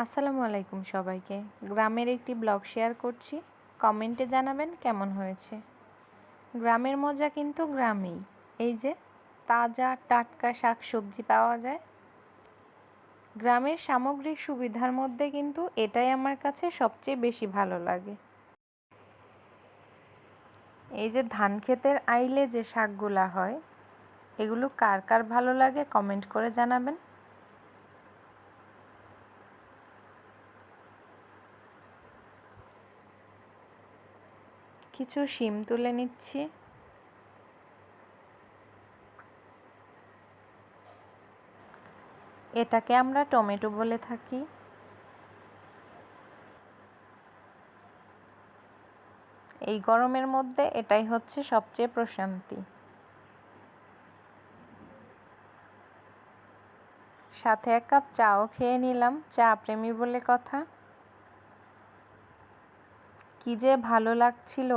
আসসালামু আলাইকুম সবাইকে। গ্রামের একটি ব্লগ শেয়ার করছি, কমেন্টে জানাবেন কেমন হয়েছে। গ্রামের মজা কিন্তু গ্রামেই। এই যে তাজা টাটকা শাকসবজি পাওয়া যায়। গ্রামের সামগ্রিক সুবিধার মধ্যে কিন্তু এটাই আমার কাছে সবচেয়ে বেশি ভালো লাগে। এই যে ধান ক্ষেতের আইলে যে শাকগুলা হয়, এগুলো কার কার ভালো লাগে কমেন্ট করে জানাবেন। কিছু শিম তুলে নিচ্ছি। এটাকে আমরা টমেটো বলে থাকি। এই গরমের মধ্যে এটাই হচ্ছে সবচেয়ে প্রশান্তি। সাথে এক কাপ চাও খেয়ে নিলাম, চা প্রেমী বলে কথা। কি যে ভালো লাগছিল।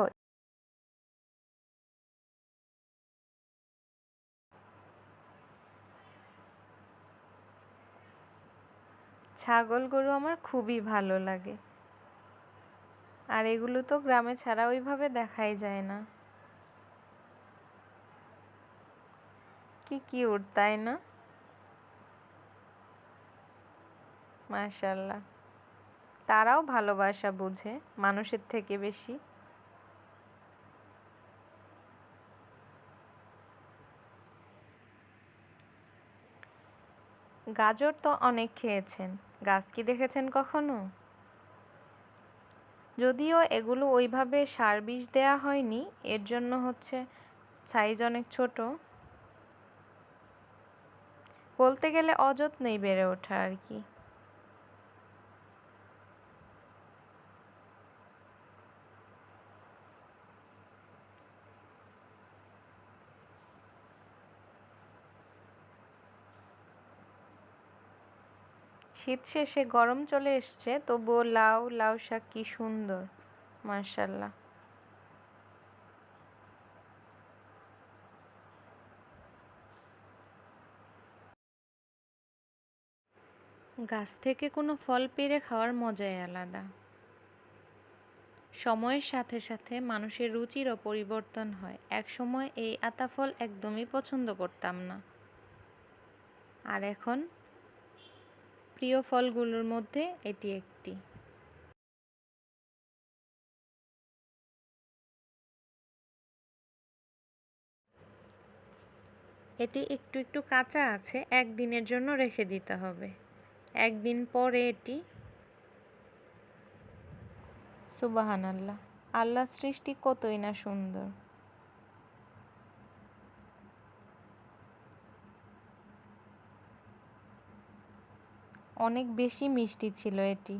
ছাগল গরু আমার খুবই ভালো লাগে, আর এগুলো তো গ্রামে ছাড়া ওইভাবে দেখাই যায় না। কি কিউট, তাই না? মাশাআল্লাহ, তারাও ভালোবাসা বুঝে মানুষের থেকে বেশি। গাজর তো অনেক খেয়েছেন, গাছ কি দেখেছেন কখনো? যদিও এগুলো ওইভাবে সার বিষ দেয়া হয়নি, এর জন্য হচ্ছে সাইজ অনেক ছোট। বলতে গেলে অযত্নেই বেড়ে ওঠা আর কি। শীত শেষে গরম চলে এসছে, তবুও লাউ শাক কি সুন্দর, মাশাআল্লাহ। গাছ থেকে কোনো ফল পেড়ে খাওয়ার মজাই আলাদা। সময়ের সাথে সাথে মানুষের রুচিরও পরিবর্তন হয়। এক সময় এই আতা ফল একদমই পছন্দ করতাম না, আর এখন প্রিয় ফলগুলোর মধ্যে এটি একটি। এটি একটু একটু কাঁচা আছে, একদিনের জন্য রেখে দিতে হবে। একদিন পরে এটি, সুবহানাল্লাহ, আল্লাহর সৃষ্টি কতই না সুন্দর। অনেক বেশি মিষ্টি ছিল এটি।